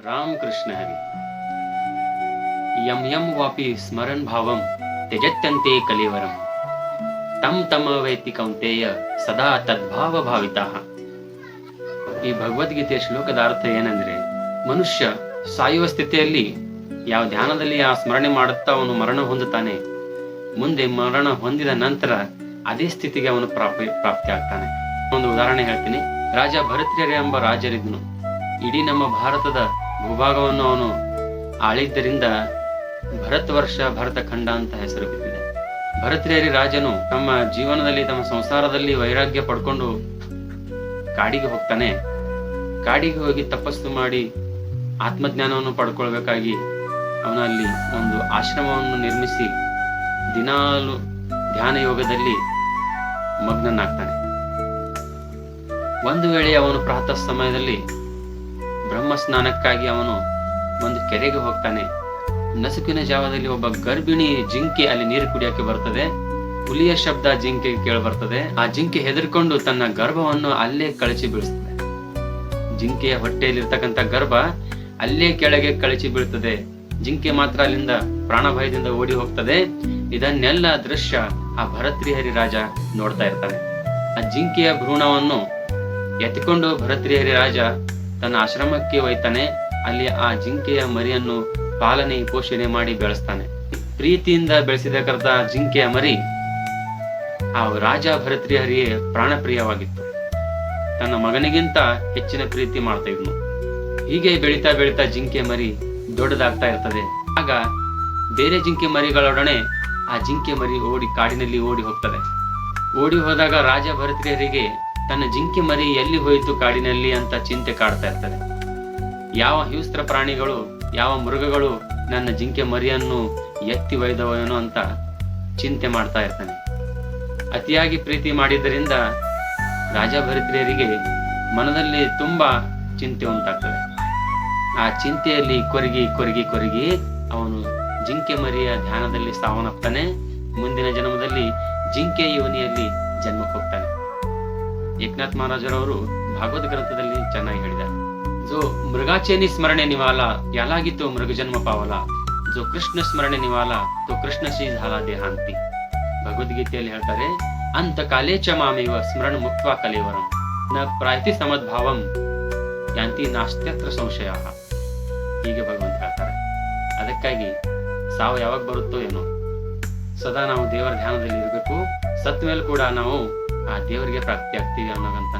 राम कृष्ण हरी। यम यम वापि स्मरण भावम त्यजत्यन्ते कलेवरम तम तम ವೈತಿ ಕೌಂತೆಯ ಸದಾ ತದ್ಭಾವ ಭಾವಿತಃ. ಈ ಭಗವದ್ಗೀತೆಯ ಶ್ಲೋಕದ ಅರ್ಥ ಏನಂದ್ರೆ, ಮನುಷ್ಯ ಸಾಯುವ ಸ್ಥಿತಿಯಲ್ಲಿ ಯಾವ ಧ್ಯಾನದಲ್ಲಿ ಆ ಸ್ಮರಣೆ ಮಾಡುತ್ತಾ ಅವನು ಮರಣ ಹೊಂದುತ್ತಾನೆ, ಮುಂದೆ ಮರಣ ಹೊಂದಿದ ನಂತರ ಅದೇ ಸ್ಥಿತಿಗೆ ಅವನು ಪ್ರಾಪ್ತಿ ಆಗ್ತಾನೆ. ಒಂದು ಉದಾಹರಣೆ ಹೇಳ್ತೀನಿ. ರಾಜ ಭರತ್ರಿಯರು ಎಂಬ ರಾಜರಿದ್ನು. ಇಡೀ ನಮ್ಮ ಭಾರತದ ಭೂಭಾಗವನ್ನು ಅವನು ಆಳಿದ್ದರಿಂದ ಭರತವರ್ಷ ಭರತಖಂಡ ಅಂತ ಹೆಸರು ಬಿದ್ದಿದೆ. ಭರತ್ರಿಯರಿ ರಾಜನು ತಮ್ಮ ಜೀವನದಲ್ಲಿ ತಮ್ಮ ಸಂಸಾರದಲ್ಲಿ ವೈರಾಗ್ಯ ಪಡ್ಕೊಂಡು ಕಾಡಿಗೆ ಹೋಗ್ತಾನೆ. ಕಾಡಿಗೆ ಹೋಗಿ ತಪಸ್ಸು ಮಾಡಿ ಆತ್ಮಜ್ಞಾನವನ್ನು ಪಡ್ಕೊಳ್ಬೇಕಾಗಿ ಅವನಲ್ಲಿ ಒಂದು ಆಶ್ರಮವನ್ನು ನಿರ್ಮಿಸಿ ದಿನಾಲು ಧ್ಯಾನ ಯೋಗದಲ್ಲಿ ಮಗ್ನನಾಗ್ತಾನೆ. ಒಂದು ವೇಳೆ ಅವನು ಪ್ರಾತಃ ಸಮಯದಲ್ಲಿ ಬ್ರಹ್ಮ ಸ್ನಾನಕ್ಕಾಗಿ ಅವನು ಒಂದು ಕೆರೆಗೆ ಹೋಗ್ತಾನೆ. ನಸುಕಿನ ಜಾವದಲ್ಲಿ ಒಬ್ಬ ಗರ್ಭಿಣಿ ಜಿಂಕೆ ಅಲ್ಲಿ ನೀರು ಕುಡಿಯಕ್ಕೆ ಬರ್ತದೆ. ಹುಲಿಯ ಶಬ್ದ ಜಿಂಕೆಗೆ ಕೇಳಿ ಬರ್ತದೆ. ಆ ಜಿಂಕೆ ಹೆದರ್ಕೊಂಡು ತನ್ನ ಗರ್ಭವನ್ನು ಅಲ್ಲೇ ಕಳಚಿ ಬೀಳಿಸ್ತದೆ. ಜಿಂಕೆಯ ಹೊಟ್ಟೆಯಲ್ಲಿರ್ತಕ್ಕಂಥ ಗರ್ಭ ಅಲ್ಲೇ ಕೆಳಗೆ ಕಳಚಿ ಬೀಳ್ತದೆ. ಜಿಂಕೆ ಮಾತ್ರ ಅಲ್ಲಿಂದ ಪ್ರಾಣ ಭಯದಿಂದ ಓಡಿ ಹೋಗ್ತದೆ. ಇದನ್ನೆಲ್ಲ ದೃಶ್ಯ ಆ ಭರತ್ರಿಹರಿ ರಾಜ ನೋಡ್ತಾ ಇರ್ತಾನೆ. ಆ ಜಿಂಕೆಯ ಭ್ರೂಣವನ್ನು ಎತ್ತಿಕೊಂಡು ಭರತ್ರಿಹರಿ ರಾಜ ತನ್ನ ಆಶ್ರಮಕ್ಕೆ ಒಯ್ತಾನೆ. ಅಲ್ಲಿ ಆ ಜಿಂಕೆಯ ಮರಿಯನ್ನು ಪಾಲನೆ ಪೋಷಣೆ ಮಾಡಿ ಬೆಳೆಸ್ತಾನೆ. ಪ್ರೀತಿಯಿಂದ ಬೆಳೆಸಿದಕ್ಕಂತ ಜಿಂಕೆಯ ಮರಿ ಆ ರಾಜ ಭರತ್ರಿಹರಿಯೇ ಪ್ರಾಣಪ್ರಿಯವಾಗಿತ್ತು. ತನ್ನ ಮಗನಿಗಿಂತ ಹೆಚ್ಚಿನ ಪ್ರೀತಿ ಮಾಡ್ತಾ ಇದ್ನು. ಹೀಗೆ ಬೆಳೀತಾ ಬೆಳೀತಾ ಜಿಂಕೆ ಮರಿ ದೊಡ್ಡದಾಗ್ತಾ ಇರ್ತದೆ. ಆಗ ಬೇರೆ ಜಿಂಕೆ ಮರಿಗಳೊಡನೆ ಆ ಜಿಂಕೆ ಮರಿ ಕಾಡಿನಲ್ಲಿ ಓಡಿ ಹೋಗ್ತದೆ. ಓಡಿ ಹೋದಾಗ ರಾಜ ಭರತ್ರಿಯರಿಗೆ ತನ್ನ ಜಿಂಕೆ ಮರಿ ಎಲ್ಲಿ ಹೋಯಿತು ಕಾಡಿನಲ್ಲಿ ಅಂತ ಚಿಂತೆ ಕಾಡ್ತಾ ಇರ್ತದೆ. ಯಾವ ಹಿಂಸ್ರ ಪ್ರಾಣಿಗಳು, ಯಾವ ಮೃಗಗಳು ನನ್ನ ಜಿಂಕೆ ಮರಿಯನ್ನು ಎತ್ತಿ ಒಯ್ದವನೋ ಅಂತ ಚಿಂತೆ ಮಾಡ್ತಾ ಇರ್ತಾನೆ. ಅತಿಯಾಗಿ ಪ್ರೀತಿ ಮಾಡಿದ್ದರಿಂದ ರಾಜ ಭರತ್ರಿಯರಿಗೆ ಮನದಲ್ಲಿ ತುಂಬಾ ಚಿಂತೆ ಉಂಟಾಗ್ತದೆ. ಆ ಚಿಂತೆಯಲ್ಲಿ ಕೊರಗಿ ಕೊರಗಿ ಕೊರಗಿ ಅವನು ಜಿಂಕೆ ಮರಿಯ ಧ್ಯಾನದಲ್ಲಿ ಸಾವನ್ನಪ್ತಾನೆ. ಮುಂದಿನ ಜನ್ಮದಲ್ಲಿ ಜಿಂಕೆ ಯೋನಿಯಲ್ಲಿ ಜನ್ಮಕ್ಕೆ ಹೋಗ್ತಾನೆ. ಏಕನಾಥ್ ಮಹಾರಾಜರವರು ಭಾಗವತ ಗ್ರಂಥದಲ್ಲಿ ಚೆನ್ನಾಗಿ ಹೇಳಿದ್ದಾರೆ. जो मृगाचे स्मरणे निवाला यालागी तो मृगजन्म पावला, जो कृष्ण स्मरणे निवाला तो कृष्णशी झाला देहांती. ಭಗವದ್ಗೀತೆಯಲ್ಲಿ ಹೇಳ್ತಾರೆ, ಅಂತ ಕಾಲೇ ಚ ಮಾಮೇವ ಸ್ಮರಣ ಮುಕ್ತ್ವಾ ಕಲೇವರಂ ನ ಪ್ರಾಯತಿ ಸಮದ್ಭಾವಂ ಯಾಂತಿ ನಾಸ್ತ್ಯತ್ರ ಸಂಶಯ. ಹೀಗೆ ಭಗವಂತ ಹೇಳ್ತಾರೆ. ಅದಕ್ಕಾಗಿ ಸಾವು ಯಾವಾಗ ಬರುತ್ತೋ ಏನೋ, ಸದಾ ನಾವು ದೇವರ ಧ್ಯಾನದಲ್ಲಿ ಇರಬೇಕು. ಸತ್ ಮೇಲೆ ಕೂಡ ನಾವು ಆ ದೇವರಿಗೆ ಪ್ರಾಪ್ತಿ ಆಗ್ತೀವಿ ಅನ್ನೋಂತ